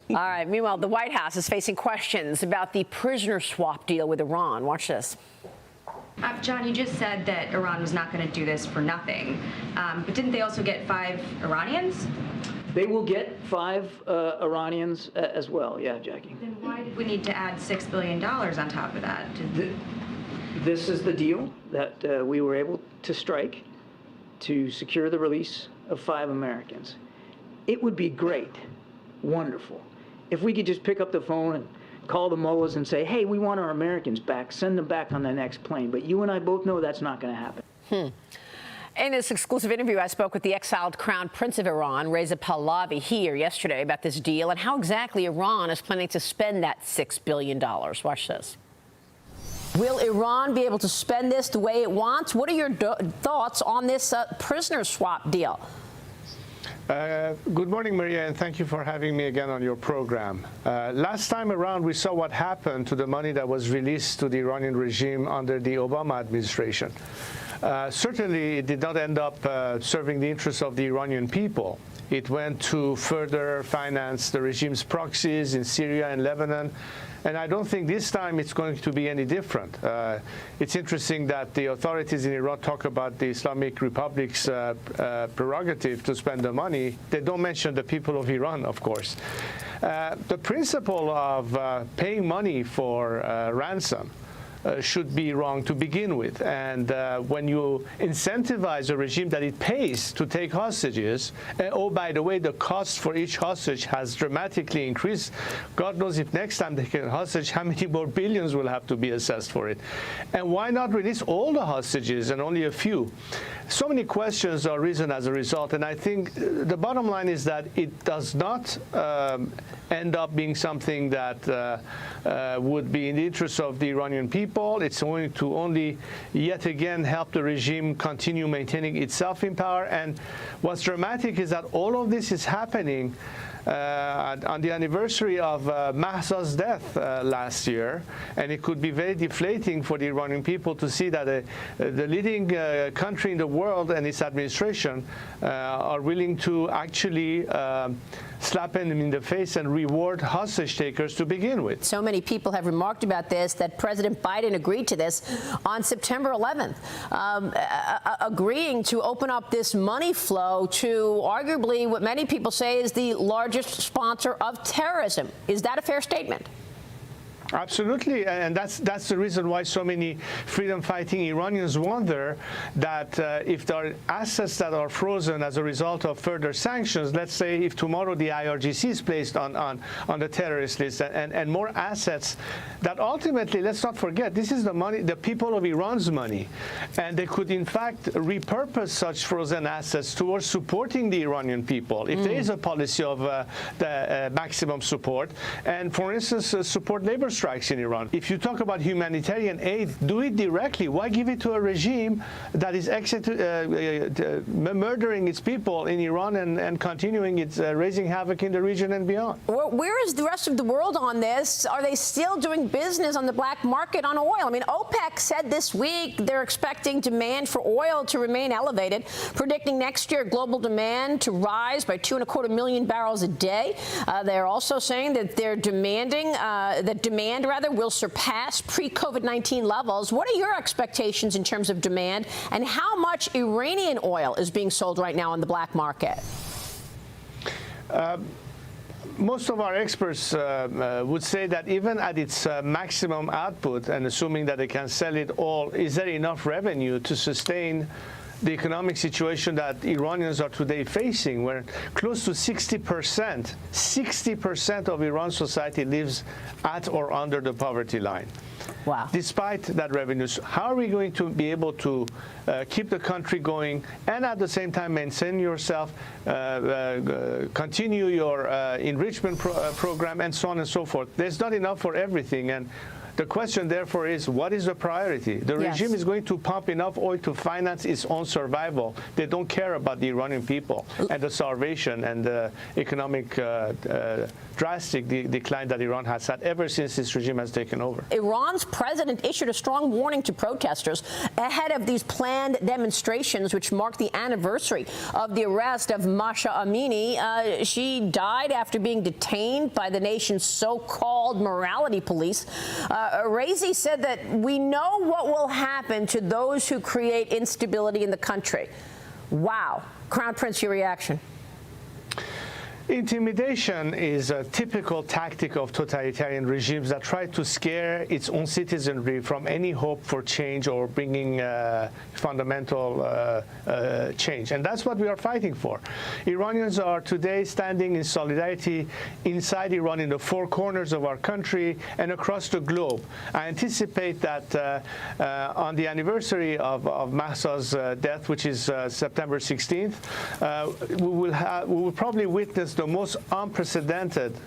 All right. Meanwhile, the White House is facing questions about the prisoner swap deal with Iran. Watch this. John, you just said that Iran was not going to do this for nothing, but didn't they also get 5 Iranians? They will get 5 Iranians as well. Yeah, Jackie. Then why did we need to add $6 billion on top of that? This is the deal that we were able to strike to secure the release of 5 Americans. It would be great, wonderful, if we could just pick up the phone and call the mullahs and say, hey, we want our Americans back, send them back on the next plane. But you and I both know that's not going to happen. In this exclusive interview, I spoke with the exiled Crown Prince of Iran, Reza Pahlavi, here yesterday about this deal and how exactly Iran is planning to spend that $6 billion. Watch this. Will Iran be able to spend this the way it wants? What are your thoughts on this prisoner swap deal? Good morning, Maria, and thank you for having me again on your program. Last time around, we saw what happened to the money that was released to the Iranian regime under the Obama administration. Certainly, it did not end up serving the interests of the Iranian people. It went to further finance the regime's proxies in Syria and Lebanon. And I don't think this time it's going to be any different. It's interesting that the authorities in Iran talk about the Islamic Republic's prerogative to spend the money. They don't mention the people of Iran, of course. The principle of paying money for ransom should be wrong to begin with. And when you incentivize a regime that it pays to take hostages, oh, by the way, the cost for each hostage has dramatically increased. God knows if next time they get a hostage, how many more billions will have to be assessed for it. And why not release all the hostages and only a few? So many questions are risen as a result, and I think the bottom line is that it does not end up being something that would be in the interest of the Iranian people. It's going to only yet again help the regime continue maintaining itself in power. And what's dramatic is that all of this is happening on the anniversary of Mahsa's death last year, and it could be very deflating for the Iranian people to see that the leading country in the world and its administration are willing to actually slap them in the face and reward hostage takers to begin with. So many people have remarked about this that President Biden agreed to this on September 11th, agreeing to open up this money flow to arguably what many people say is the largest sponsor of terrorism. Is that a fair statement? Absolutely, and that's the reason why so many freedom-fighting Iranians wonder that if there are assets that are frozen as a result of further sanctions, let's say if tomorrow the IRGC is placed on the terrorist list and more assets, that ultimately, let's not forget, this is the money, the people of Iran's money, and they could in fact repurpose such frozen assets towards supporting the Iranian people if there is a policy of the maximum support, and for instance support labor strikes in Iran. If you talk about humanitarian aid, do it directly. Why give it to a regime that is murdering its people in Iran and continuing its raising havoc in the region and beyond? Where is the rest of the world on this? Are they still doing business on the black market on oil? I mean, OPEC said this week they're expecting demand for oil to remain elevated, predicting next year global demand to rise by 2.25 million barrels a day. They're also saying that they're demanding that demand will surpass pre-COVID-19 levels. What are your expectations in terms of demand, and how much Iranian oil is being sold right now on the black market? Most of our experts would say that even at its maximum output, and assuming that they can sell it all, is there enough revenue to sustain the economic situation that Iranians are today facing, where close to 60% of Iran's society lives at or under the poverty line. Wow. Despite that revenue, how are we going to be able to keep the country going and at the same time maintain yourself, continue your enrichment program, and so on and so forth? There's not enough for everything. And The question, therefore, is what is the priority? The regime is going to pump enough oil to finance its own survival. They don't care about the Iranian people and the starvation and the economic drastic decline that Iran has had ever since this regime has taken over. Iran's president issued a strong warning to protesters ahead of these planned demonstrations, which mark the anniversary of the arrest of Masha Amini. She died after being detained by the nation's so-called morality police. Raisi said that we know what will happen to those who create instability in the country. Wow. Crown Prince, your reaction? Intimidation is a typical tactic of totalitarian regimes that try to scare its own citizenry from any hope for change or bringing fundamental change. And that's what we are fighting for. Iranians are today standing in solidarity inside Iran, in the four corners of our country and across the globe. I anticipate that on the anniversary of Mahsa's death, which is September 16th, we will probably witness the most unprecedented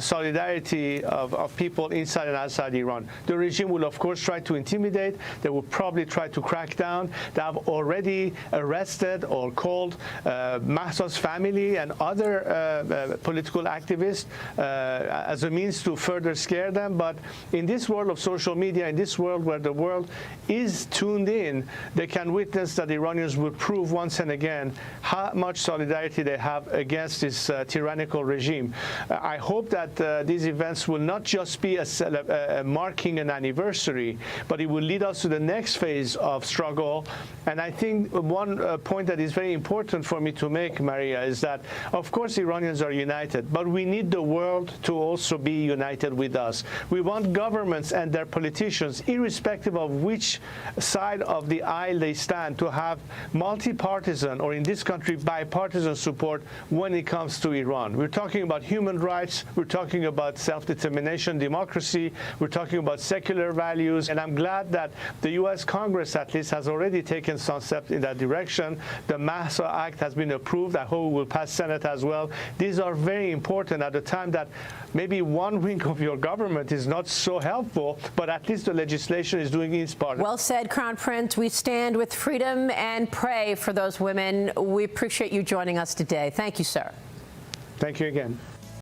solidarity of people inside and outside Iran. The regime will, of course, try to intimidate. They will probably try to crack down. They have already arrested or called Mahsa's family and other political activists as a means to further scare them. But in this world of social media, in this world where the world is tuned in, they can witness that the Iranians will prove once and again how much solidarity they have against this tyrannical regime. I hope that these events will not just be marking an anniversary, but it will lead us to the next phase of struggle. And I think one point that is very important for me to make, Maria, is that, of course, Iranians are united, but we need the world to also be united with us. We want governments and their politicians, irrespective of which side of the aisle they stand, to have multi-partisan, or in this country, bipartisan support when it comes to Iran. We're talking about human rights. We're talking about self-determination, democracy. We're talking about secular values. And I'm glad that the U.S. Congress, at least, has already taken some steps in that direction. The Mahsa Act has been approved. I hope it will pass Senate as well. These are very important at a time that maybe one wing of your government is not so helpful, but at least the legislation is doing its part. Well said, Crown Prince. We stand with freedom and pray for those women. We appreciate you joining us today. Thank you, sir. Thank you again.